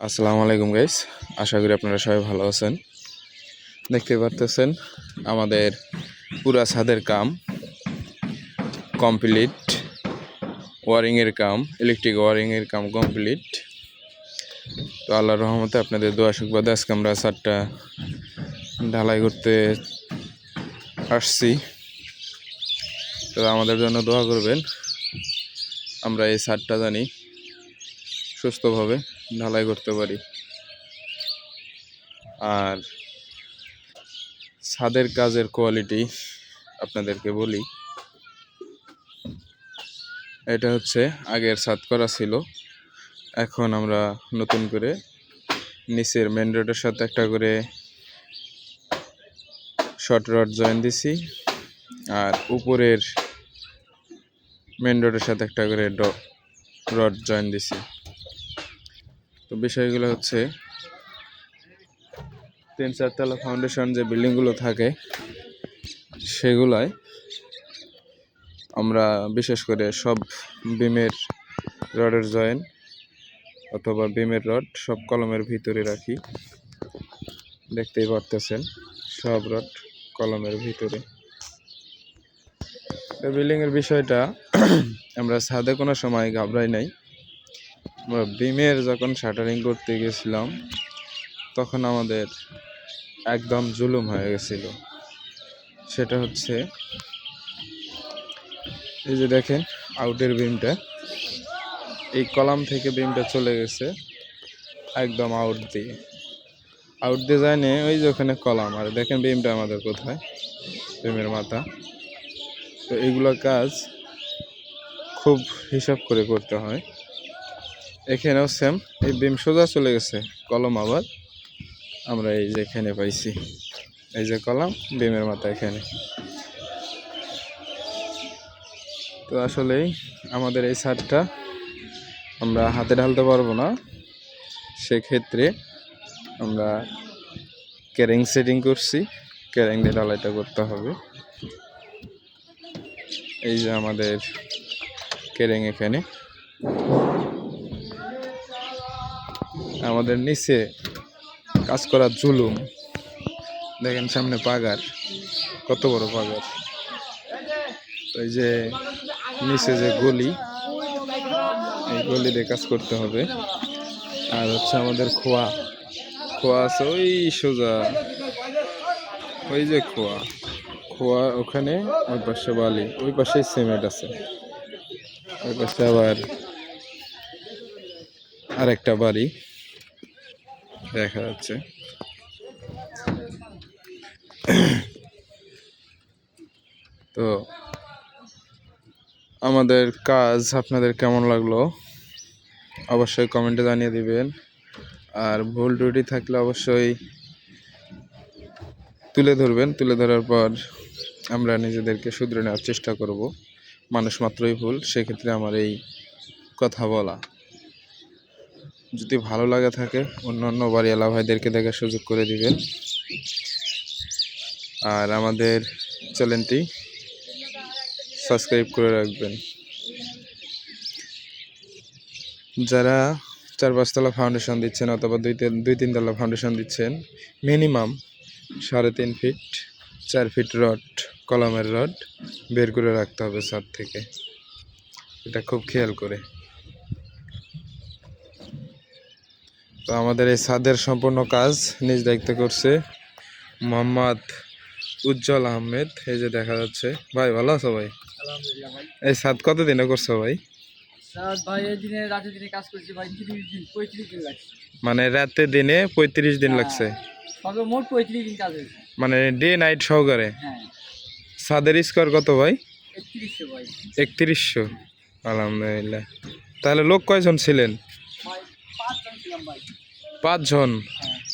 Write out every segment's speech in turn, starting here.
আসসালামু আলাইকুম গাইস, আশা করি আপনারা সবাই ভালো আছেন। দেখতে পারতেছেন আমাদের পুরা ছাদের কাম কমপ্লিট, ওয়ারিংয়ের কাম, ইলেকট্রিক ওয়ারিংয়ের কাম কমপ্লিট। তো আল্লাহর রহমতে আপনাদের দোয়া সুবাদে আজকে আমরা ছাদটা ঢালাই করতে আসছি। তো আমাদের জন্য দোয়া করবেন, আমরা এই ছাদটা জানি সুস্থভাবে ঢালাই করতে পারি। আর ছাদের কাজের কোয়ালিটি আপনাদেরকে বলি, এটা হচ্ছে আগের ছাদ করা ছিল, এখন আমরা নতুন করে নিচের মেন রোডের সাথে একটা করে শর্ট রড জয়েন দিছি, আর উপরের মেন রোডের সাথে একটা করে রড জয়েন দিছি। তো বিষয়গুলো হচ্ছে 3-4 তলা ফাউন্ডেশন যে বিল্ডিংগুলো থাকে সেগুলায় আমরা বিশেষ করে সব বিমের রডের জয়েন অথবা বিমের রড সব কলমের ভিতরে রাখি। দেখতেই পারতেছেন সব রড কলমের ভিতরে। বিল্ডিংয়ের বিষয়টা আমরা ছাদে কোনো সময় ঘাবড়াই নাই। আমরা বিমের যখন শাটারিং করতে গেছিলাম তখন আমাদের একদম জুলুম হয়ে গেছিল। সেটা হচ্ছে এই যে দেখেন আউটের বিমটা, এই কলাম থেকে বিমটা চলে গেছে একদম আউট দিয়ে যায়নি, ওই যে ওখানে কলাম, আর দেখেন বিমটা আমাদের কোথায়, বিমের মাথা। তো এইগুলো কাজ খুব হিসাব করে করতে হয়। এখানেও সেম, এই বিম সোজা চলে গেছে, কলম আবার আমরা এই যে এখানে পাইছি, এই যে কলাম বিমের মাথা এখানে। তো আসলেই আমাদের এই ছাদটা আমরা হাতে ঢালতে পারবো না, সেক্ষেত্রে আমরা ক্যারিং সেটিং করছি, ক্যারিং দিয়ে ঢালাইটা করতে হবে। এই যে আমাদের ক্যারিং, এখানে আমাদের নিচে কাজ করার জুলুম। দেখেন সামনে পাগার, কত বড় পাগার। এই যে নিচে যে গলি, এই গলি দিয়ে কাজ করতে হবে। আর হচ্ছে আমাদের খোয়া আছে ওই সোজা, ওই যে খোয়া ওখানে, ওই পাশে বালি, ওই পাশে সিমেন্ট আছে, ওই পাশে আবার আরেকটা বাড়ি দেখা যাচ্ছে। তো আমাদের কাজ আপনাদের কেমন লাগলো অবশ্যই কমেন্টে জানিয়ে দিবেন। আর ভুল ত্রুটি থাকলে অবশ্যই তুলে ধরবেন, তুলে ধরার পর আমরা নিজেদেরকে শুধরে নেওয়ার চেষ্টা করব। মানুষ মাত্রই ভুল, সেক্ষেত্রে আমার এই কথা বলা। যদি ভালো লাগে থাকে অন্য বাড়িওয়ালা ভাইদেরকে দেখার সুযোগ করে দিবেন। আর আমাদের চ্যানেলটি সাবস্ক্রাইব করে রাখবেন। যারা 4-5 তলা ফাউন্ডেশন দিচ্ছেন অথবা 2-3 তলা ফাউন্ডেশন দিচ্ছেন, মিনিমাম 3.5 ফিট 4 ফিট রড, কলমের রড বের করে রাখতে হবে ছাদ থেকে, এটা খুব খেয়াল করে। তো আমাদের এই ছাদের সম্পূর্ণ কাজ নিজ দায়িত্ব করছে মোহাম্মদ উজ্জ্বল আহমেদ। এই যে দেখা যাচ্ছে। ভাই ভালো আছো ভাই? আলহামদুলিল্লাহ ভাই। এই ছাদ কতদিনে করছো ভাই? স্যার ভাই এই দিনে রাতে দিনে কাজ করছি ভাই, 35 দিন লাগছে। মানে রাতে দিনে 35 দিন লাগছে? সর্বমোট 35 দিন কাজ হয়েছে, মানে ডে নাইট সহকারে? হ্যাঁ। ছাদের স্কোয়ার কত ভাই? 3100 ভাই। 3100? আলহামদুলিল্লাহ। তাহলে লোক কয়জন ছিলেন? ভাই 5 জন ছিলাম ভাই। 5 জন?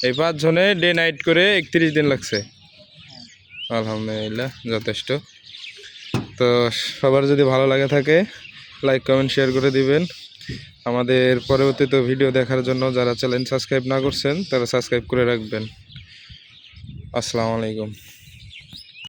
এই 5 জনে ডে নাইট করে 31 দিন লাগছে? আলহামদুলিল্লাহ, যথেষ্ট। তো সবার যদি ভালো লাগে থাকে লাইক কমেন্ট শেয়ার করে দিবেন। আমাদের পরবর্তীতে ভিডিও দেখার জন্য যারা চ্যানেল সাবস্ক্রাইব না করছেন তারা সাবস্ক্রাইব করে রাখবেন। আসসালামু আলাইকুম।